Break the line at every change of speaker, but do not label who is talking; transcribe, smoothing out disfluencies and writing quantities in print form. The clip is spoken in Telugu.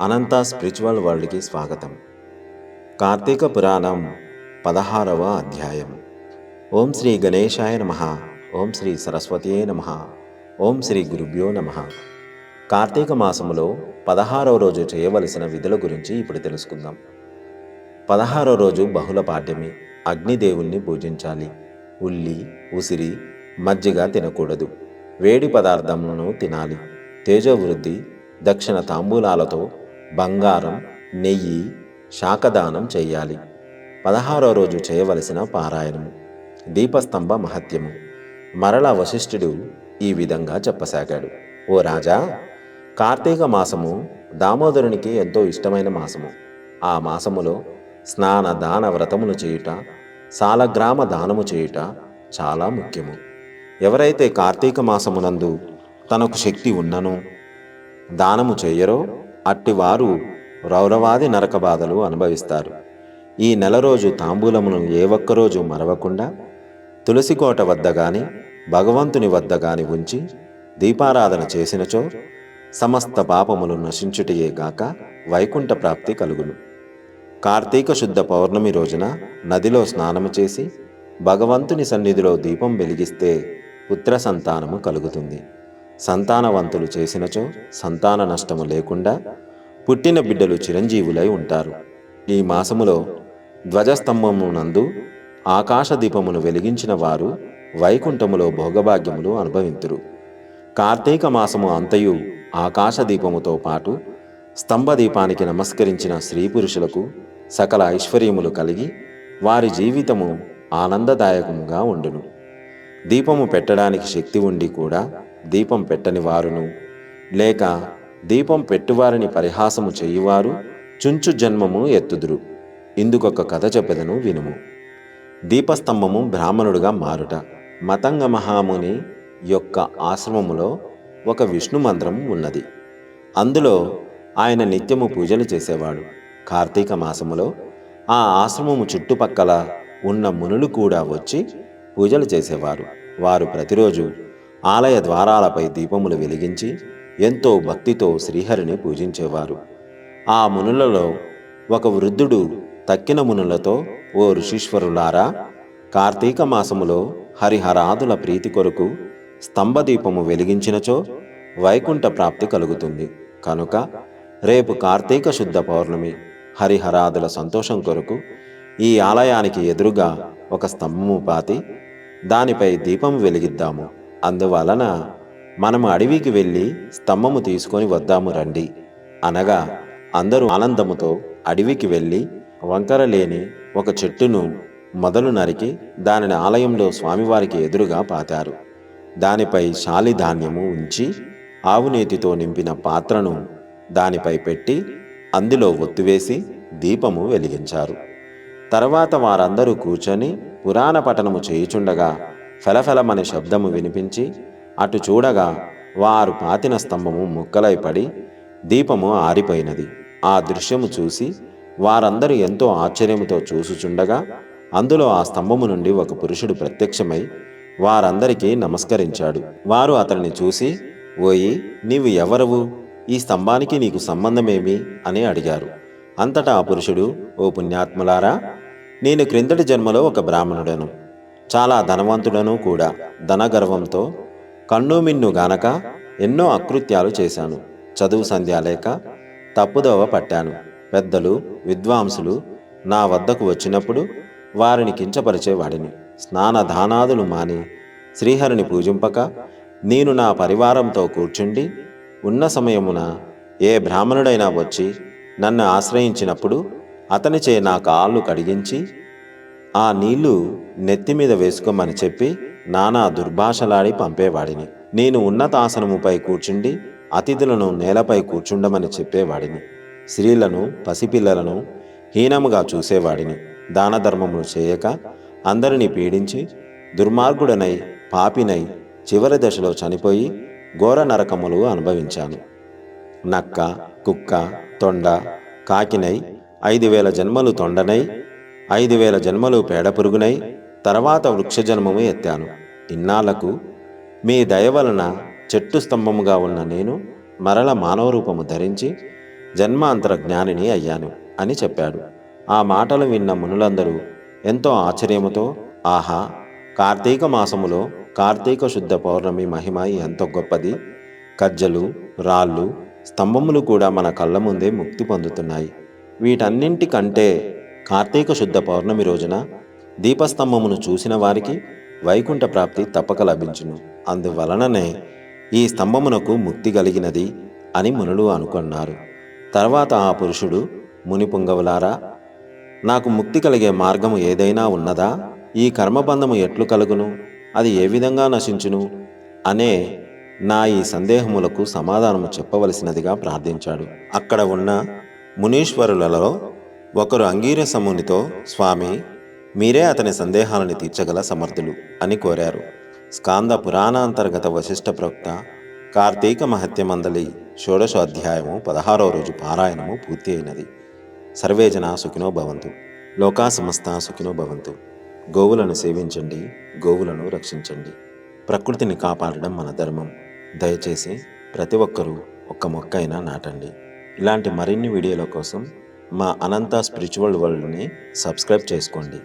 అనంత స్పిరిచువల్ వరల్డ్కి స్వాగతం. కార్తీక పురాణం 16వ అధ్యాయం. ఓం శ్రీ గణేశాయ నమః. ఓం శ్రీ సరస్వతీయే నమః. ఓం శ్రీ గురుభ్యో నమః. కార్తీక మాసములో 16వ రోజు చేయవలసిన విధుల గురించి ఇప్పుడు తెలుసుకుందాం. 16వ రోజు బహుళ పాడ్యమి. అగ్నిదేవుణ్ణి పూజించాలి. ఉల్లి, ఉసిరి, మజ్జిగ తినకూడదు. వేడి పదార్థములను తినాలి. తేజోవృద్ధి, దక్షిణ తాంబూలాలతో బంగారం, నెయ్యి, శాకదానం చెయ్యాలి. 16వ రోజు చేయవలసిన పారాయణము. దీపస్తంభ మహత్యము. మరల వశిష్ఠుడు ఈ విధంగా చెప్పసాగాడు. ఓ రాజా, కార్తీక మాసము దామోదరునికి ఎంతో ఇష్టమైన మాసము. ఆ మాసములో స్నాన దాన వ్రతములు చేయుట, సాలగ్రామ దానము చేయుట చాలా ముఖ్యము. ఎవరైతే కార్తీక మాసమునందు తనకు శక్తి ఉన్ననో దానము చేయరో అట్టివారు రౌరవాది నరక బాధలు అనుభవిస్తారు. ఈ నెల రోజు తాంబూలమును ఏ ఒక్కరోజు మరవకుండా తులసికోట వద్ద గాని భగవంతుని వద్ద గాని ఉంచి దీపారాధన చేసినచో సమస్త పాపములు నశించుటయే గాక వైకుంఠ ప్రాప్తి కలుగును. కార్తీక శుద్ధ పౌర్ణమి రోజున నదిలో స్నానము చేసి భగవంతుని సన్నిధిలో దీపం వెలిగిస్తే పుత్ర సంతానము కలుగుతుంది. సంతానవంతులు చేసినచో సంతాన నష్టము లేకుండా పుట్టిన బిడ్డలు చిరంజీవులై ఉంటారు. ఈ మాసములో ధ్వజస్తంభమునందు ఆకాశ దీపమును వెలిగించిన వారు వైకుంఠములో భోగభాగ్యములు అనుభవింతురు. కార్తీక మాసము అంతయు ఆకాశ దీపముతో పాటు స్తంభ దీపానికి నమస్కరించిన స్త్రీ పురుషులకు సకల ఐశ్వర్యములు కలిగి వారి జీవితము ఆనందదాయకముగా ఉండును. దీపము పెట్టడానికి శక్తి ఉండి కూడా దీపం పెట్టని వారును, లేక దీపం పెట్టువారిని పరిహాసము చేయువారు చుంచు జన్మము ఎత్తుదురు. ఇందుకొక కథ చెప్పెదను వినుము. దీపస్తంభము బ్రాహ్మణుడుగా మారుట. మతంగ మహాముని యొక్క ఆశ్రమములో ఒక విష్ణు మందిరం ఉన్నది. అందులో ఆయన నిత్యము పూజలు చేసేవాడు. కార్తీక మాసములో ఆ ఆశ్రమము చుట్టుపక్కల ఉన్న మునులు కూడా వచ్చి పూజలు చేసేవారు. వారు ప్రతిరోజు ఆలయ ద్వారాలపై దీపములు వెలిగించి ఎంతో భక్తితో శ్రీహరిని పూజించేవారు. ఆ మునులలో ఒక వృద్ధుడు తక్కిన మునులతో, ఓ ఋషీశ్వరులారా, కార్తీక మాసములో హరిహరాదుల ప్రీతి కొరకు స్తంభదీపము వెలిగించినచో వైకుంఠ ప్రాప్తి కలుగుతుంది. కనుక రేపు కార్తీక శుద్ధ పౌర్ణమి. హరిహరాదుల సంతోషం కొరకు ఈ ఆలయానికి ఎదురుగా ఒక స్తంభము పాతి దానిపై దీపము వెలిగిద్దాము. అందువలన మనము అడవికి వెళ్ళి స్తంభము తీసుకొని వద్దాము రండి అనగా అందరూ ఆనందముతో అడవికి వెళ్ళి వంకర లేని ఒక చెట్టును మొదలు నరికి దానిని ఆలయంలో స్వామివారికి ఎదురుగా పాతారు. దానిపై శాలిధాన్యము ఉంచి ఆవునేతితో నింపిన పాత్రను దానిపై పెట్టి అందులో ఒత్తివేసి దీపము వెలిగించారు. తర్వాత వారందరూ కూర్చొని పురాణ పఠనము చేయుచుండగా ఫెలఫెలమనే శబ్దము వినిపించి అటు చూడగా వారు పాతిన స్తంభము ముక్కలై పడి దీపము ఆరిపోయినది. ఆ దృశ్యము చూసి వారందరూ ఎంతో ఆశ్చర్యముతో చూసుచుండగా అందులో ఆ స్తంభము నుండి ఒక పురుషుడు ప్రత్యక్షమై వారందరికీ నమస్కరించాడు. వారు అతనిని చూసి, ఓయి, నీవు ఎవరవు? ఈ స్తంభానికి నీకు సంబంధమేమి అని అడిగారు. అంతటా ఆ పురుషుడు, ఓ పుణ్యాత్ములారా, నేను క్రిందటి జన్మలో ఒక బ్రాహ్మణుడను, చాలా ధనవంతుడను కూడా. ధనగర్వంతో కన్నుమిన్ను గానక ఎన్నో అకృత్యాలు చేశాను. చదువు సంధ్య లేక తప్పుదోవ పట్టాను. పెద్దలు, విద్వాంసులు నా వద్దకు వచ్చినప్పుడు వారిని కించపరిచేవాడిని. స్నాన దానాదులు మాని శ్రీహరిని పూజింపక నేను నా పరివారంతో కూర్చుండి ఉన్న సమయమున ఏ బ్రాహ్మణుడైనా వచ్చి నన్ను ఆశ్రయించినప్పుడు అతనిచే నా కాళ్ళు కడిగించి ఆ నీళ్లు నెత్తిమీద వేసుకోమని చెప్పి నానా దుర్భాషలాడి పంపేవాడిని. నేను ఉన్నతాసనముపై కూర్చుండి అతిథులను నేలపై కూర్చుండమని చెప్పేవాడిని. స్త్రీలను, పసిపిల్లలను హీనముగా చూసేవాడిని. దాన ధర్మములు చేయక అందరినీ పీడించి దుర్మార్గుడనై పాపినై చివరి దశలో చనిపోయి ఘోర నరకములు అనుభవించాను. నక్క, కుక్క, తొండ, కాకినై 5000 జన్మలు తొండనై 5000 జన్మలు పేడపురుగునై తర్వాత వృక్షజన్మము ఎత్తాను. ఇన్నాళ్లకు మీ దయ వలన చెట్టు స్తంభముగా ఉన్న నేను మరల మానవ రూపము ధరించి జన్మాంతర జ్ఞానిని అయ్యాను అని చెప్పాడు. ఆ మాటలు విన్న మునులందరూ ఎంతో ఆశ్చర్యముతో, ఆహా, కార్తీక మాసములో కార్తీక శుద్ధ పౌర్ణమి మహిమ ఎంత గొప్పది! కజ్జలు, రాళ్ళు, స్తంభములు కూడా మన కళ్ళ ముందే ముక్తి పొందుతున్నాయి. వీటన్నింటికంటే కార్తీక శుద్ధ పౌర్ణమి రోజున దీపస్తంభమును చూసిన వారికి వైకుంఠ ప్రాప్తి తప్పక లభించును. అందువలననే ఈ స్తంభమునకు ముక్తి కలిగినది అని మునులు అనుకున్నారు. తర్వాత ఆ పురుషుడు, ముని పుంగవులారా, నాకు ముక్తి కలిగే మార్గము ఏదైనా ఉన్నదా? ఈ కర్మబంధము ఎట్లు కలుగును? అది ఏ విధంగా నశించును? అనే నా ఈ సందేహములకు సమాధానము చెప్పవలసినదిగా ప్రార్థించాడు. అక్కడ ఉన్న మునీశ్వరులలో ఒకరు అంగీరస మునితో, స్వామి, మీరే అతని సందేహాలను తీర్చగల సమర్థులు అని కోరారు. స్కాంద పురాణాంతర్గత వశిష్ఠ ప్రోక్త కార్తీక మహత్యమందలి షోడశోధ్యాయము 16వ రోజు పారాయణము పూర్తి అయినది. సర్వే జనా సుఖినో భవంతు. లోకా సమస్త సుఖినో భవంతు. గోవులను సేవించండి, గోవులను రక్షించండి. ప్రకృతిని కాపాడడం మన ధర్మం. దయచేసి ప్రతి ఒక్కరూ ఒక్క మొక్క అయినా నాటండి. ఇలాంటి మరిన్ని వీడియోల కోసం మా అనంత స్పిరిచువల్ వరల్డ్ని సబ్స్క్రైబ్ చేసుకోండి.